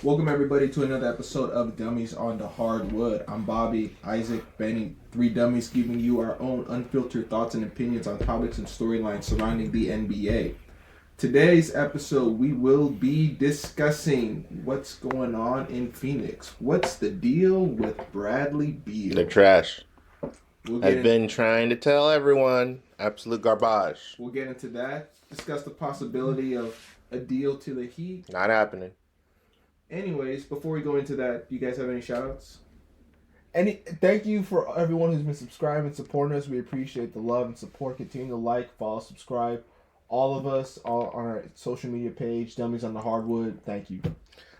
Welcome everybody to another episode of Dummies on the Hardwood. I'm Bobby, Isaac, Bennie, three dummies giving you our own unfiltered thoughts and opinions on topics and storylines surrounding the NBA. Today's episode, we will be discussing what's going on in Phoenix. What's the deal with Bradley Beal? They're trash. I've been trying to tell everyone. Absolute garbage. We'll get into that. Discuss the possibility of a deal to the Heat. Not happening. Anyways, before we go into that, do you guys have any shout-outs? Thank you for everyone who's been subscribing and supporting us. We appreciate the love and support. Continue to like, follow, subscribe. All of us on our social media page, Dummies on the Hardwood. Thank you.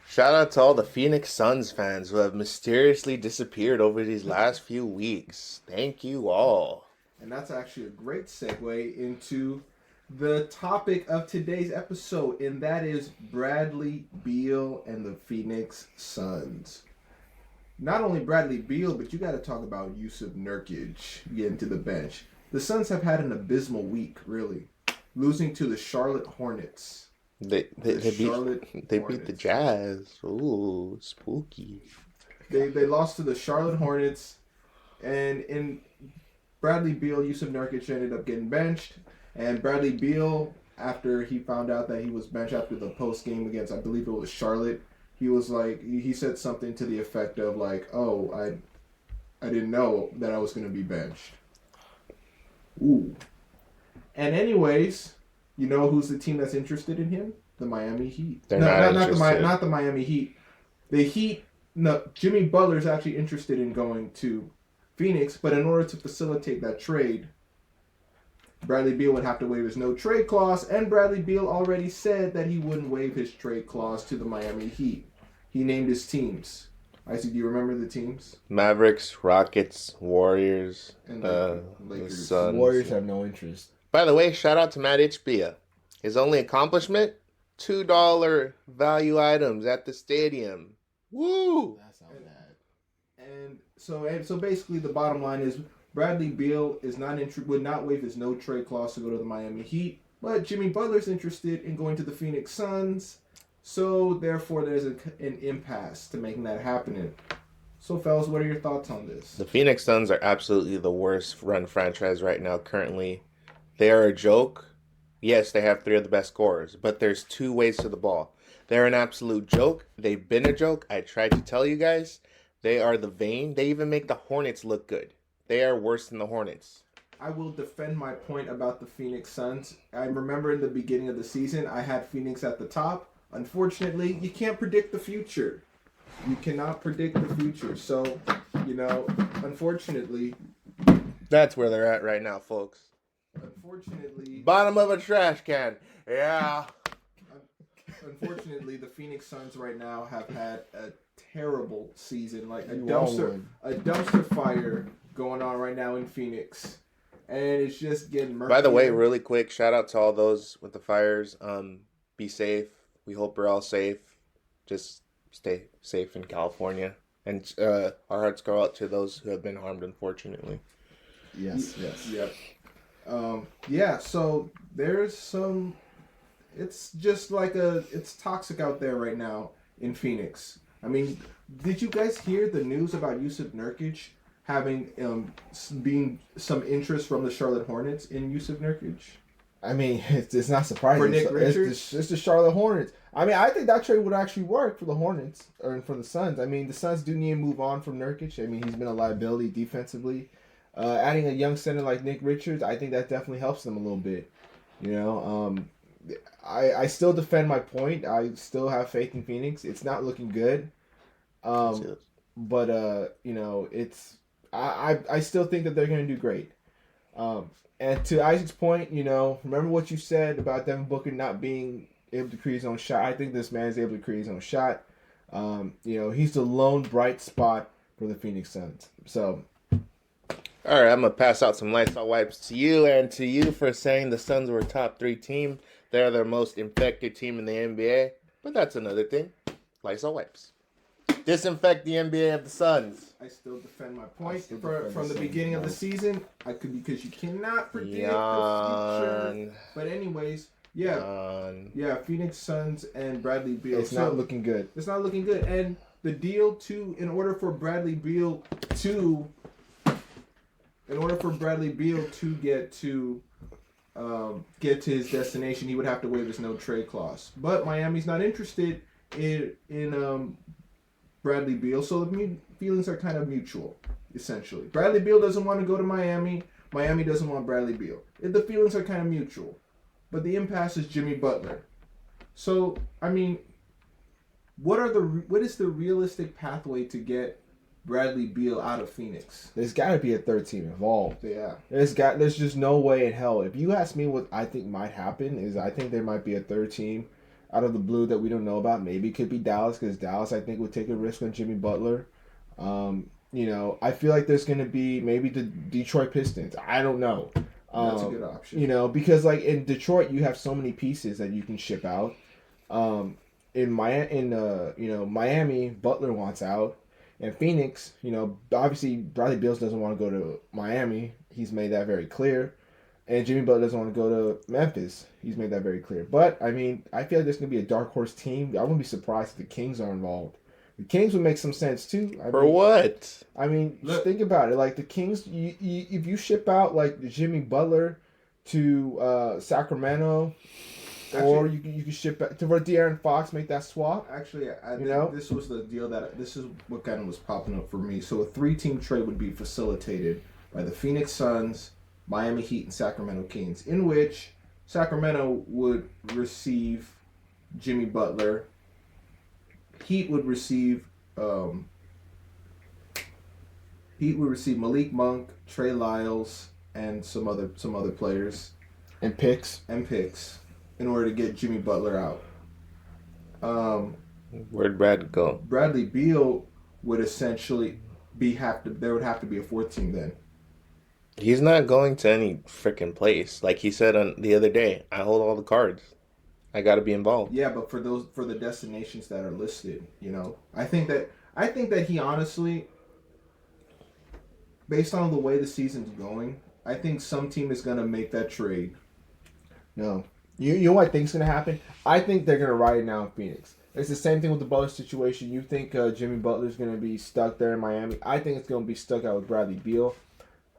Shout out to all the Phoenix Suns fans who have mysteriously disappeared over these last few weeks. Thank you all. And that's actually a great segue into the topic of today's episode, and that is Bradley Beal and the Phoenix Suns. Not only Bradley Beal, but you got to talk about Jusuf Nurkic getting to the bench. The Suns have had an abysmal week, really, losing to the Charlotte Hornets. They beat the Jazz. Ooh, spooky. They lost to the Charlotte Hornets, and in Bradley Beal, Jusuf Nurkic ended up getting benched. And Bradley Beal, after he found out that he was benched after the post game against, I believe it was Charlotte, he was like, he said something to the effect of like, "Oh, I didn't know that I was going to be benched." Ooh. And anyways, you know who's the team that's interested in him? The Miami Heat. They're not the Miami Heat. The Heat. No, Jimmy Butler's actually interested in going to Phoenix, but in order to facilitate that trade, Bradley Beal would have to waive his no trade clause, and Bradley Beal already said that he wouldn't waive his trade clause to the Miami Heat. He named his teams. Isaac, do you remember the teams? Mavericks, Rockets, Warriors, and Lakers. Suns. Warriors have no interest. By the way, shout out to Matt Ishbia. His only accomplishment, $2 value items at the stadium. Woo! That's not bad. And so basically the bottom line is Bradley Beal is would not waive his no trade clause to go to the Miami Heat, but Jimmy Butler's interested in going to the Phoenix Suns, so therefore there's an impasse to making that happen. So fellas, what are your thoughts on this? The Phoenix Suns are absolutely the worst run franchise right now currently. They are a joke. Yes, they have three of the best scorers, but there's two ways to the ball. They're an absolute joke. They've been a joke. I tried to tell you guys. They are the vein. They even make the Hornets look good. They are worse than the Hornets. I will defend my point about the Phoenix Suns. I remember in the beginning of the season, I had Phoenix at the top. Unfortunately, you can't predict the future. You cannot predict the future. So, unfortunately... That's where they're at right now, folks. Unfortunately... Bottom of a trash can. Yeah. Unfortunately, the Phoenix Suns right now have had a terrible season. Like a dumpster fire going on right now in Phoenix. And it's just getting murky. By the way, really quick, shout out to all those with the fires. Be safe. We hope we're all safe. Just stay safe in California. And our hearts go out to those who have been harmed, unfortunately. Yes. Yep. So there's some... It's just like it's toxic out there right now in Phoenix. I mean, did you guys hear the news about Jusuf Nurkic having being some interest from the Charlotte Hornets in Jusuf Nurkic? I mean, it's not surprising. For Nick Richards? It's the Charlotte Hornets. I mean, I think that trade would actually work for the Hornets or for the Suns. I mean, the Suns do need to move on from Nurkic. I mean, he's been a liability defensively. Adding a young center like Nick Richards, I think that definitely helps them a little bit. I still defend my point. I still have faith in Phoenix. It's not looking good. But it's I still think that they're going to do great. And to Isaac's point, remember what you said about Devin Booker not being able to create his own shot. I think this man is able to create his own shot. He's the lone bright spot for the Phoenix Suns. So, all right, I'm going to pass out some Lysol wipes to you and to you for saying the Suns were a top 3 team. They're the most infected team in the NBA. But that's another thing. Lysol wipes. Disinfect the NBA of the Suns. I still defend my point from the beginning of the season. Because you cannot predict the future. But anyways, Yeah. Yeah, Phoenix Suns and Bradley Beal. It's not looking good. It's not looking good. And the deal to in order for Bradley Beal to get to his destination, he would have to waive his no trade clause. But Miami's not interested in Bradley Beal, so the feelings are kind of mutual, essentially. Bradley Beal doesn't want to go to Miami. Miami doesn't want Bradley Beal. The feelings are kind of mutual. But the impasse is Jimmy Butler. So, I mean, what is the realistic pathway to get Bradley Beal out of Phoenix? There's got to be a third team involved. Yeah. There's just no way in hell. If you ask me what I think might happen is I think there might be a third team out of the blue that we don't know about. Maybe it could be Dallas, because Dallas, I think, would take a risk on Jimmy Butler. I feel like there's going to be maybe the Detroit Pistons. I don't know. That's a good option. Because like in Detroit, you have so many pieces that you can ship out. In Miami, Butler wants out. And Phoenix, obviously Bradley Beal doesn't want to go to Miami. He's made that very clear. And Jimmy Butler doesn't want to go to Memphis. He's made that very clear. But, I mean, I feel like there's going to be a dark horse team. I wouldn't be surprised if the Kings are involved. The Kings would make some sense, too. What? I mean, just think about it. Like, the Kings, if you ship out, like, Jimmy Butler to Sacramento, or you can ship back to De'Aaron Fox, make that swap. Actually, this was the deal this is what kind of was popping up for me. So a 3-team trade would be facilitated by the Phoenix Suns, Miami Heat, and Sacramento Kings, in which Sacramento would receive Jimmy Butler. Heat would receive Malik Monk, Trey Lyles, and some other players And picks. In order to get Jimmy Butler out. Where'd Brad go? Bradley Beal would essentially there would have to be a 4th team then. He's not going to any freaking place. Like he said on the other day, I hold all the cards. I got to be involved. Yeah, but for the destinations that are listed, I think that he honestly, based on the way the season's going, I think some team is going to make that trade. No. You know what I think's going to happen? I think they're going to ride it now in Phoenix. It's the same thing with the Butler situation. You think Jimmy Butler's going to be stuck there in Miami. I think it's going to be stuck out with Bradley Beal.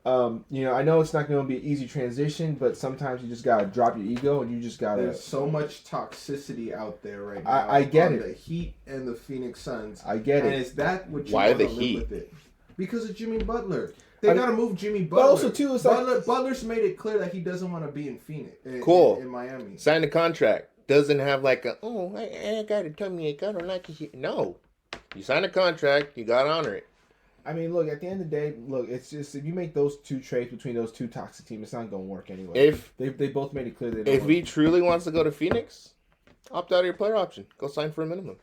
I know it's not going to be an easy transition, but sometimes you just got to drop your ego and you just got to... There's so much toxicity out there right now. I get it. The Heat and the Phoenix Suns. I get it. And is that what you Why want to the live Heat? with it? Because of Jimmy Butler. They got to move Jimmy Butler. But also, too, it's Butler's made it clear that he doesn't want to be in Phoenix. Cool. In Miami. Sign a contract. Doesn't have like I got to tell me I don't like it. No. You sign a contract, you got to honor it. I mean, look, at the end of the day, it's just if you make those two trades between those two toxic teams, it's not going to work anyway. If they both made it clear they don't if want he truly wants to go to Phoenix, opt out of your player option. Go sign for a minimum.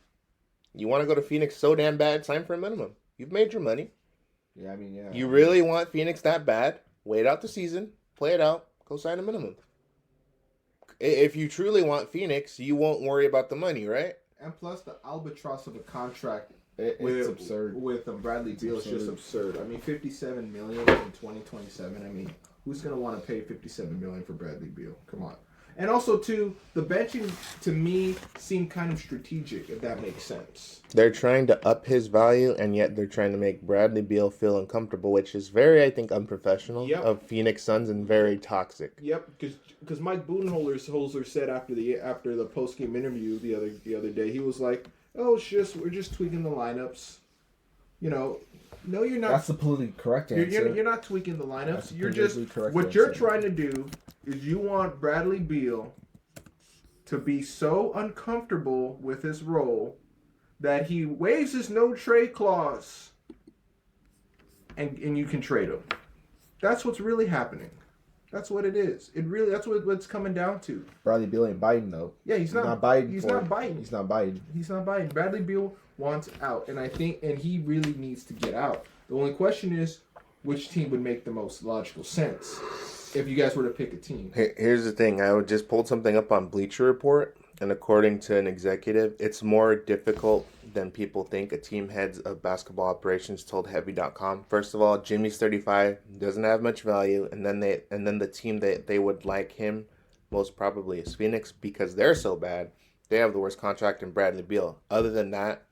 You want to go to Phoenix so damn bad, sign for a minimum. You've made your money. Yeah, I mean, yeah. You really want Phoenix that bad? Wait out the season, play it out, go sign a minimum. If you truly want Phoenix, you won't worry about the money, right? And plus, the albatross of a contract it's absurd. With Bradley Beal is just absurd. I mean, $57 million in 2027. I mean, who's going to want to pay $57 million for Bradley Beal? Come on. And also, too, the benching, to me, seemed kind of strategic, if that makes sense. They're trying to up his value, and yet they're trying to make Bradley Beal feel uncomfortable, which is very, I think, unprofessional of Phoenix Suns and very toxic. Yep, because Mike Budenholzer said after the post-game interview the other day, he was like, "Oh, we're just tweaking the lineups." No, you're not. That's the politically correct answer. You're not tweaking the lineups. That's You're just what answer. you're trying to do is you want Bradley Beal to be so uncomfortable with his role that he waives his no trade clause, and you can trade him. That's what's really happening. That's what it is. That's what it's coming down to. Bradley Beal ain't biting though. Yeah, he's not biting. He's not biting. He's not biting. He's not biting. Bradley Beal wants out, and he really needs to get out. The only question is, which team would make the most logical sense if you guys were to pick a team? Here's the thing. I just pulled something up on Bleacher Report, and according to an executive, it's more difficult than people think. A team heads of basketball operations told Heavy.com. First of all, Jimmy's 35, doesn't have much value, and then the team that they would like him most probably is Phoenix because they're so bad. They have the worst contract in Bradley Beal. Other than that,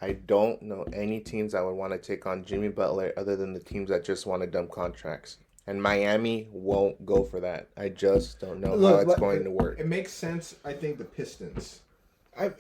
I don't know any teams that would want to take on Jimmy Butler other than the teams that just want to dump contracts. And Miami won't go for that. I just don't know how it's going to work. It makes sense. I think the Pistons. I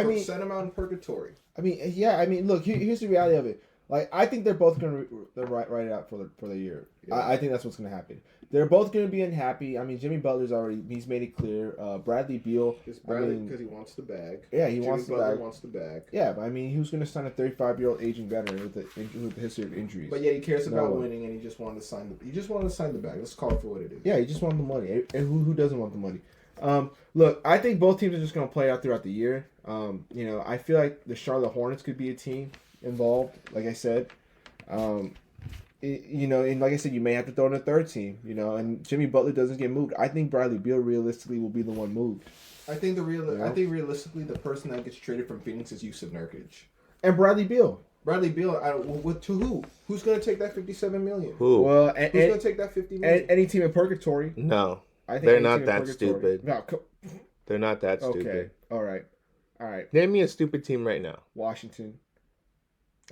mean, send them out in purgatory. I mean, yeah. I mean, look. Here's the reality of it. Like, I think they're both going to write it out for the year. Yeah. I think that's what's going to happen. They're both going to be unhappy. I mean, Jimmy Butler's he's made it clear. Bradley Beal, because he wants the bag. Yeah, Jimmy Butler wants the bag. Yeah, but I mean, he was going to sign a 35-year-old aging veteran with a history of injuries. But yeah, he cares about winning, and he just wanted to sign the bag. Let's call it for what it is. Yeah, he just wanted the money, and who doesn't want the money? Look, I think both teams are just going to play out throughout the year. I feel like the Charlotte Hornets could be a team involved. Like I said. And like I said, you may have to throw in a third team, and Jimmy Butler doesn't get moved. I think Bradley Beal realistically will be the one moved. I think realistically the person that gets traded from Phoenix is Yusuf Nurkic. And Bradley Beal. To who? Who's going to take that $57 million? Who? Well, who's going to take that $50 million? Any team in purgatory. No. I think they're not that stupid. No, they're not that stupid. Okay. All right. Name me a stupid team right now. Washington.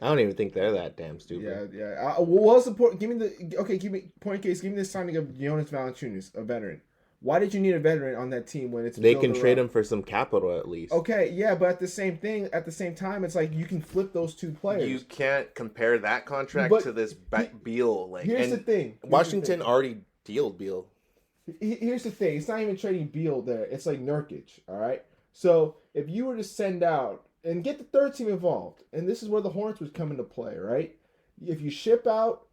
I don't even think they're that damn stupid. Yeah. What's the point? Give me point case. Give me the signing of Jonas Valanciunas, a veteran. Why did you need a veteran on that team when it's they can trade him for some capital at least? Okay, yeah, but at the same time, it's like you can flip those two players. You can't compare that contract to this Beal. Here's the thing. Washington already dealed Beal. Here's the thing. It's not even trading Beal there. It's like Nurkic. All right. So if you were to send out and get the third team involved, and this is where the Hornets would come into play, right? If you ship out,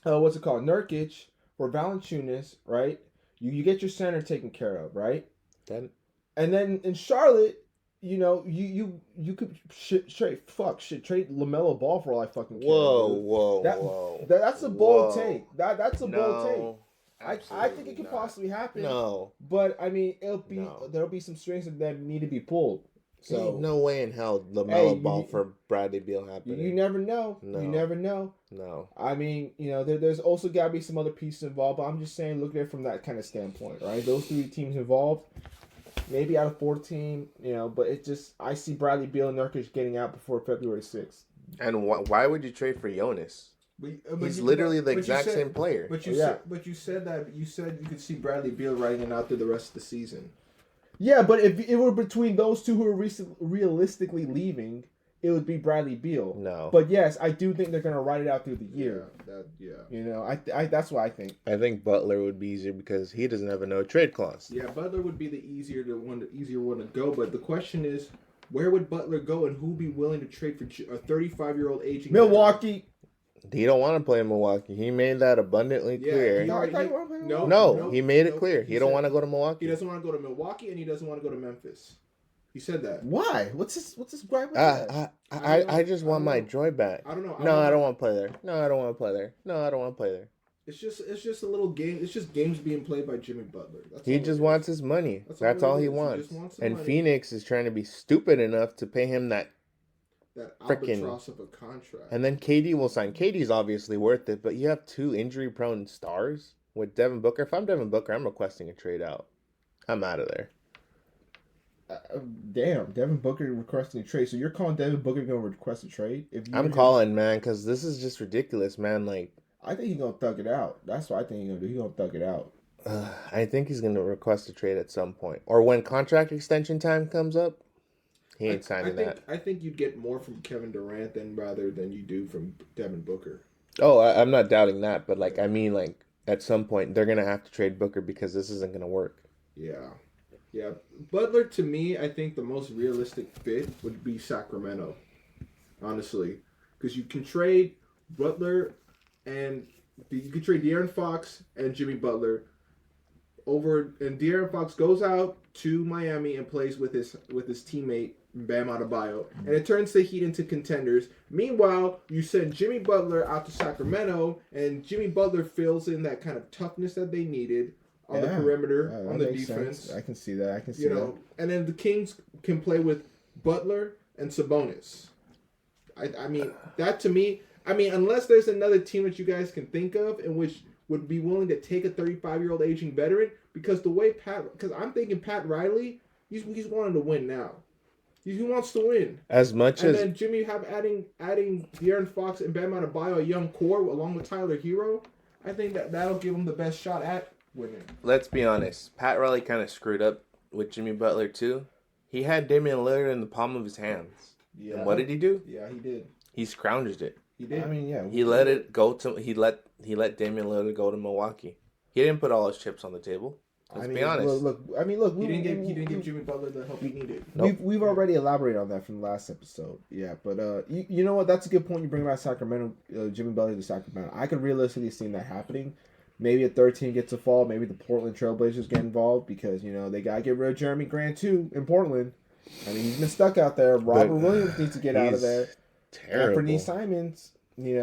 Nurkic for Valanciunas, right? You get your center taken care of, right? And then in Charlotte, you could trade LaMelo Ball for all I fucking care. Whoa. That's a bold take. That's a bold take. I think it could possibly happen. No, but I mean, there'll be some strings that need to be pulled. So ain't no way in hell LaMelo Ball for Bradley Beal happening. You never know. No. You never know. No. I mean, there's also got to be some other pieces involved. But I'm just saying, look at it from that kind of standpoint, right? Those three teams involved, maybe out of 14, But it just I see Bradley Beal and Nurkic getting out before February 6th. And why would you trade for Jonas? He's literally the exact same player. But you said you could see Bradley Beal riding it out through the rest of the season. Yeah, but if it were between those two who are realistically leaving, it would be Bradley Beal. No. But yes, I do think they're going to ride it out through the year. Yeah. That's what I think. I think Butler would be easier because he doesn't have a no trade clause. Yeah, Butler would be the easier one to go. But the question is, where would Butler go, and who'd be willing to trade for a 35-year-old aging Milwaukee? He don't want to play in Milwaukee. He made that abundantly clear. He made it clear. He don't want to go to Milwaukee. He doesn't want to go to Milwaukee, and he doesn't want to go to Memphis. He said that. Why? What's his gripe with that? I just want my joy back. I don't know. I don't want to play there. No, I don't want to play there. No, I don't want to play there. It's just a little game. It's just games being played by Jimmy Butler. He just wants his money. That's all he wants. And money. Phoenix is trying to be stupid enough to pay him that albatross of a contract. And then KD will sign. KD's obviously worth it, but you have two injury-prone stars with Devin Booker. If I'm Devin Booker, I'm requesting a trade out. I'm out of there. Damn, Devin Booker requesting a trade. So you're calling Devin Booker going to request a trade? I'm calling, man, because this is just ridiculous, man. Like, I think he's going to thug it out. That's what I think he's going to do. He's going to thug it out. I think he's going to request a trade at some point. Or when contract extension time comes up. He ain't signing that. I think you'd get more from Kevin Durant than you do from Devin Booker. Oh, I'm not doubting that, but at some point they're gonna have to trade Booker because this isn't gonna work. Yeah. Butler, to me, I think the most realistic fit would be Sacramento, honestly, because you can trade Butler and you can trade De'Aaron Fox and Jimmy Butler over, and De'Aaron Fox goes out to Miami and plays with his teammate Bam Adebayo, and it turns the Heat into contenders. Meanwhile, you send Jimmy Butler out to Sacramento, and Jimmy Butler fills in that kind of toughness that they needed on the perimeter, on the defense. Sense. I can see that. That. And then the Kings can play with Butler and Sabonis. I mean, that to me, unless there's another team that you guys can think of in which would be willing to take a 35-year-old aging veteran because because I'm thinking Pat Riley, he's wanting to win now. He wants to win. And then Jimmy adding De'Aaron Fox and Bam Adebayo, a young core along with Tyler Hero. I think that'll give him the best shot at winning. Let's be honest. Pat Riley kind of screwed up with Jimmy Butler too. He had Damian Lillard in the palm of his hands. Yeah. And what did he do? Yeah, he did. He scrounged it. He did. I mean, yeah. He let it go to. He let Damian Lillard go to Milwaukee. He didn't put all his chips on the table. Let's be honest. Look. He didn't give Jimmy Butler the help he needed. Nope. We've already elaborated on that from the last episode. Yeah, but you know what? That's a good point. You bring about Sacramento, Jimmy Butler to Sacramento. I could realistically see that happening. Maybe a third team gets a fall. Maybe the Portland Trailblazers get involved because they gotta get rid of Jeremy Grant too in Portland. I mean, he's been stuck out there. Robert Williams needs to get out of there. Terrible. Anthony Simons, you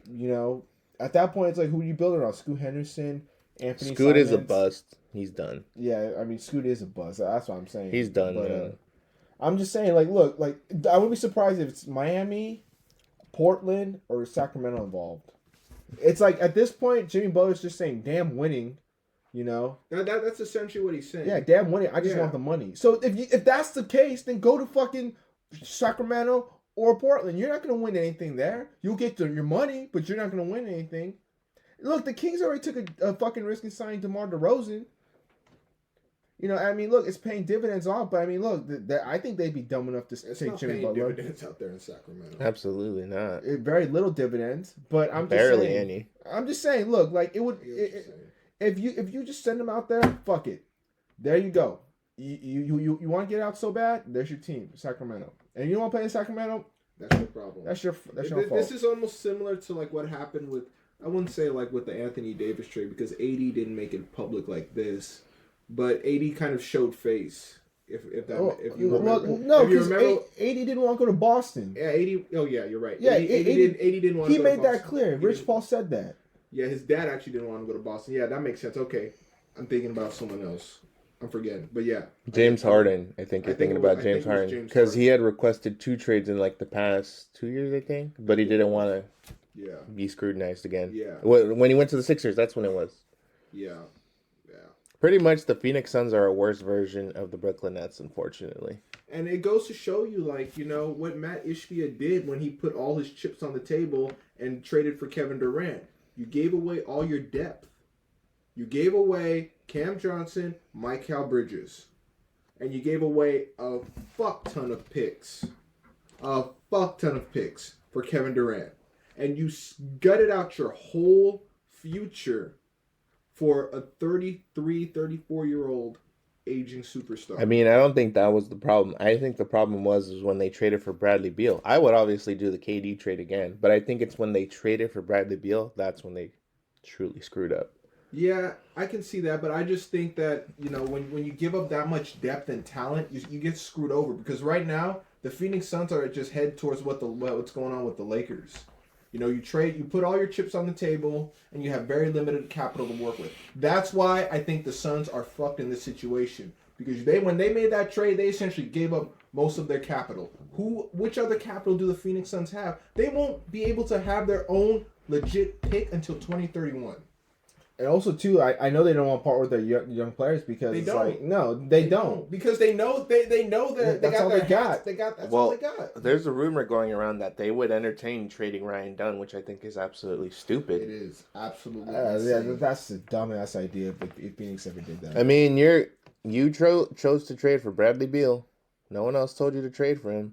know, at that point it's like who do you build around? Scoot Henderson, Anthony. Scoot Simons. is a bust. He's done. Yeah, I mean, Scoot is a bust. That's what I'm saying. He's done. But, I'm just saying, look, I wouldn't be surprised if it's Miami, Portland, or Sacramento involved. It's like at this point, Jimmy Butler's just saying, "Damn, winning." That's essentially what he's saying. Yeah, damn winning. I just want the money. So if that's the case, then go to fucking Sacramento or Portland. You're not gonna win anything there. You'll get your money, but you're not gonna win anything. Look, the Kings already took a fucking risk in signing DeMar DeRozan. I mean, look, it's paying dividends off, but I mean, look, I think they'd be dumb enough to take Jimmy Butler. Dividends out there in Sacramento. Absolutely not. Very little dividends, but I'm barely just saying, any. I'm just saying, look, like it would. If you just send them out there, fuck it. There you go. You want to get out so bad? There's your team, Sacramento. And you don't want to play in Sacramento? That's your problem. That's your fault. This is almost similar to like what happened with. I wouldn't say like with the Anthony Davis trade because AD didn't make it public like this, but AD kind of showed face. If you remember, AD didn't want to go to Boston. Yeah, AD. Oh yeah, you're right. Yeah, AD didn't want. He made that clear. Rich Paul said that. Yeah, his dad actually didn't want to go to Boston. Yeah, that makes sense. Okay, I'm thinking about someone else. I'm forgetting, but yeah. James Harden. I think you're thinking about James Harden because he had requested 2 trades in like the past 2 years, I think, but he didn't want to. Be scrutinized again. Yeah. When he went to the Sixers, that's when it was. Yeah. Pretty much, the Phoenix Suns are a worse version of the Brooklyn Nets, unfortunately. And it goes to show you, what Matt Ishbia did when he put all his chips on the table and traded for Kevin Durant. You gave away all your depth. You gave away Cam Johnson, Mikal Bridges. And you gave away a fuck ton of picks. A fuck ton of picks for Kevin Durant. And you gutted out your whole future for a 33, 34-year-old aging superstar. I mean, I don't think that was the problem. I think the problem was when they traded for Bradley Beal. I would obviously do the KD trade again, but I think it's when they traded for Bradley Beal, that's when they truly screwed up. Yeah, I can see that, but I just think that, when you give up that much depth and talent, you get screwed over. Because right now, the Phoenix Suns are just head towards what's going on with the Lakers. You put all your chips on the table, and you have very limited capital to work with. That's why I think the Suns are fucked in this situation. Because when they made that trade, they essentially gave up most of their capital. Which other capital do the Phoenix Suns have? They won't be able to have their own legit pick until 2031. And also, too, I know they don't want to part with their young players because they don't. They don't. Because they know that that's all they got. That's all they got. There's a rumor going around that they would entertain trading Ryan Dunn, which I think is absolutely stupid. It is absolutely insane. That's a dumbass idea if Phoenix ever did that. I mean, you chose to trade for Bradley Beal. No one else told you to trade for him.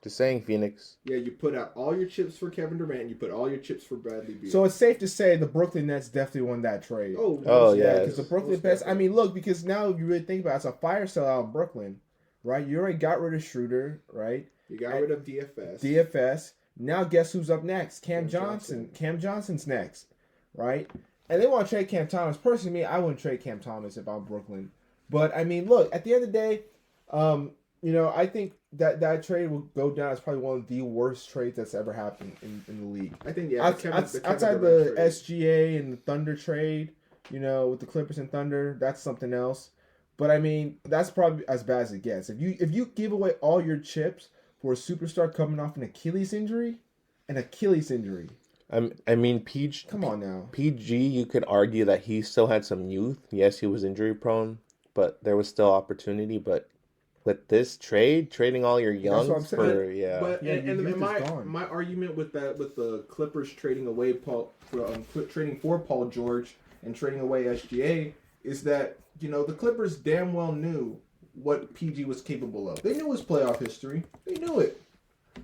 Just saying, Phoenix. Yeah, you put out all your chips for Kevin Durant. You put all your chips for Bradley Beal. So it's safe to say the Brooklyn Nets definitely won that trade. Oh yeah. Because the Brooklyn Nets. I mean, look, because now if you really think about it, it's a fire sale out in Brooklyn, right? You already got rid of Schroeder, right? You got rid of DFS. DFS. Now guess who's up next? Cam Johnson. Cam Johnson's next, right? And they want to trade Cam Thomas. Personally, me, I wouldn't trade Cam Thomas if I'm Brooklyn. But I mean, look, at the end of the day, I think that trade will go down as probably one of the worst trades that's ever happened in the league. I think, yeah. Outside the SGA and the Thunder trade, with the Clippers and Thunder, that's something else. But I mean, that's probably as bad as it gets. If you give away all your chips for a superstar coming off an Achilles injury, I mean, PG. Come on now. PG, you could argue that he still had some youth. Yes, he was injury prone, but there was still opportunity. But with this trading all your That's what I'm youngs saying. for But Yeah, your youth is my gone. my argument with the Clippers trading away trading for Paul George and trading away SGA is that the Clippers damn well knew what PG was capable of. They knew his playoff history. They knew it.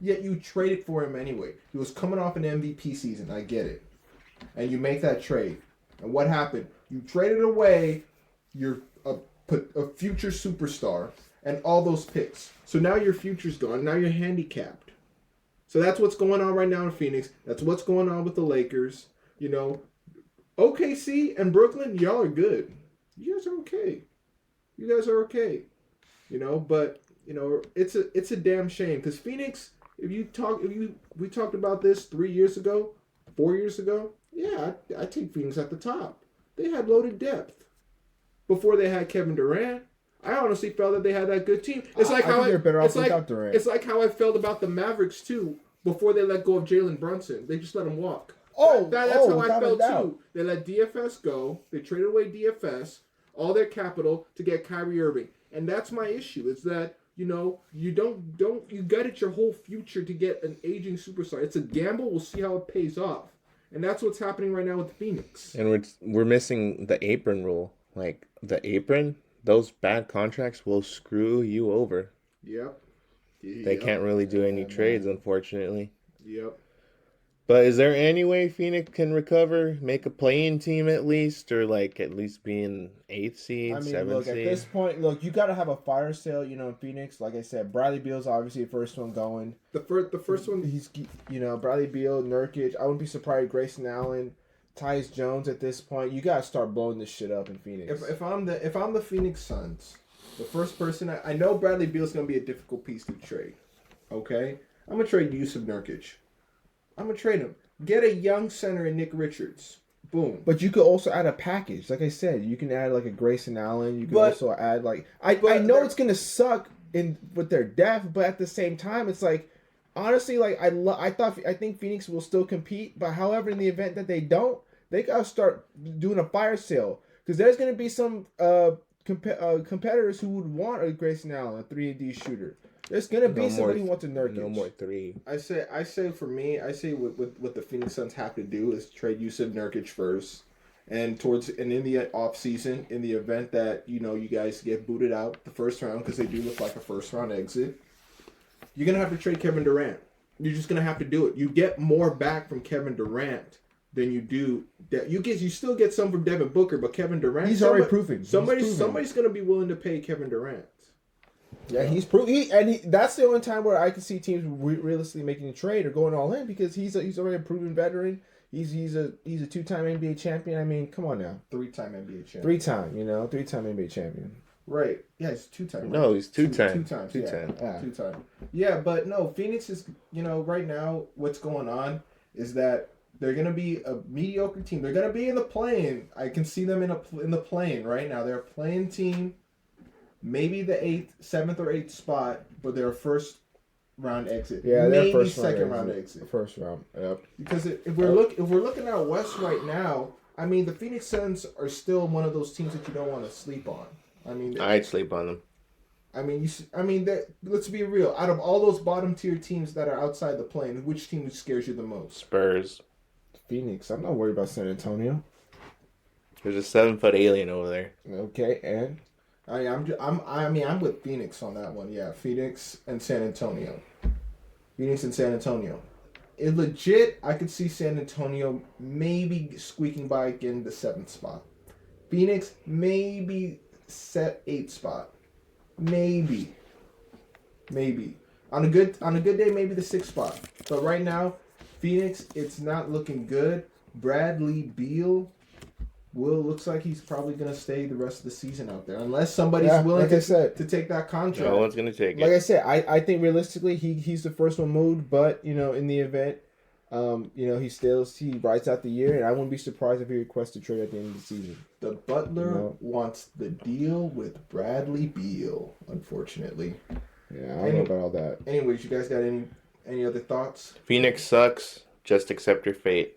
Yet you traded for him anyway. He was coming off an MVP season. I get it. And you make that trade. And what happened? You traded away a future superstar and all those picks. So now your future's gone. Now you're handicapped. So that's what's going on right now in Phoenix. That's what's going on with the Lakers. OKC and Brooklyn, y'all are good. You guys are okay. But it's a damn shame because Phoenix. We talked about this 3 years ago, 4 years ago. Yeah, I take Phoenix at the top. They had loaded depth before they had Kevin Durant. I honestly felt that they had that good team. It's like how they're better off without Durant. It's like how I felt about the Mavericks too before they let go of Jalen Brunson. They just let him walk. That's how I felt too. They let DFS go. They traded away DFS, all their capital to get Kyrie Irving, and that's my issue. Is that you gutted your whole future to get an aging superstar. It's a gamble. We'll see how it pays off, and that's what's happening right now with Phoenix. And we're missing the apron rule. Like the apron, those bad contracts will screw you over. Yep. They can't really do any trades, unfortunately. Yep. But is there any way Phoenix can recover, make a play-in team at least, or at least be in 8th seed, 7th seed? At this point, you got to have a fire sale, in Phoenix. Like I said, Bradley Beal's obviously the first one going. The first one. He's, Bradley Beal, Nurkic. I wouldn't be surprised if Grayson Allen, Tyus Jones at this point. You got to start blowing this shit up in Phoenix. If I'm the Phoenix Suns, the first person I know Bradley Beal's going to be a difficult piece to trade. Okay? I'm going to trade Yusuf Nurkic. I'm going to trade him. Get a young center in Nick Richards. Boom. But you could also add a package. Like I said, you can add a Grayson Allen. You can also add I know it's going to suck with their depth, but at the same time, it's honestly, I think Phoenix will still compete. But however, in the event that they don't, they got to start doing a fire sale. Because there's going to be some competitors who would want a Grayson Allen, a 3-and-D shooter. There's gonna be somebody who wants a Nurkic. No more 3. I say for me, what the Phoenix Suns have to do is trade Yusuf Nurkic first, and in the off season, in the event that you guys get booted out the first round because they do look like a first round exit, you're gonna have to trade Kevin Durant. You're just gonna have to do it. You get more back from Kevin Durant than you do that. You still get some from Devin Booker, but Kevin Durant, he's already proving. Somebody's gonna be willing to pay Kevin Durant. Yeah, he's proving. That's the only time where I can see teams realistically making a trade or going all in because he's already a proven veteran. He's a 2-time NBA champion. I mean, come on now. 3-time NBA champion. 3-time NBA champion. Right. Yeah, he's 2-time. Right? No, he's 2-time. 2 times. 2-time. Yeah. 2-time. Yeah, but no, Phoenix is, right now, what's going on is that they're going to be a mediocre team. They're going to be in the play-in. I can see them in the play-in right now. They're a play-in team. Maybe the 7th or 8th spot, but they're a first round exit. Yeah, maybe first second round exit. First round. Yep. Because if we're looking out west right now, I mean the Phoenix Suns are still one of those teams that you don't want to sleep on. I mean, I'd sleep on them. Let's be real. Out of all those bottom tier teams that are outside the plane, which team scares you the most? Spurs. Phoenix. I'm not worried about San Antonio. There's a 7-foot alien over there. Okay, and. I'm with Phoenix on that one. Yeah, Phoenix and San Antonio. It legit, I could see San Antonio maybe squeaking by getting the 7th spot. Phoenix maybe set 8th spot. Maybe. On a good day, maybe the 6th spot. But right now, Phoenix, it's not looking good. Bradley Beal. Looks like he's probably going to stay the rest of the season out there. Unless somebody's willing to take that contract. No one's going to take it. Like I said, I think realistically he's the first one moved. But, in the event, he rides out the year. And I wouldn't be surprised if he requests a trade at the end of the season. The Butler wants the deal with Bradley Beal, unfortunately. Yeah, I don't know about all that. Anyways, you guys got any other thoughts? Phoenix sucks. Just accept your fate.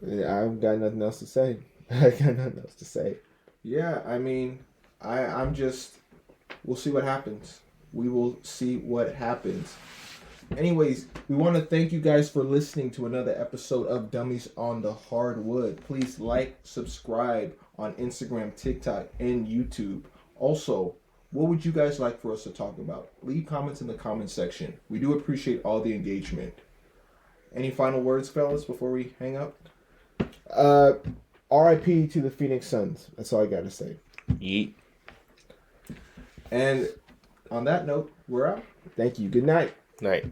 I've got nothing else to say. I got nothing else to say. Yeah, I mean, I'm just. We'll see what happens. We will see what happens. Anyways, we want to thank you guys for listening to another episode of Dummies on the Hardwood. Please like, subscribe on Instagram, TikTok, and YouTube. Also, what would you guys like for us to talk about? Leave comments in the comment section. We do appreciate all the engagement. Any final words, fellas, before we hang up? RIP to the Phoenix Suns. That's all I got to say. Yeet. And on that note, we're out. Thank you. Good night. Night.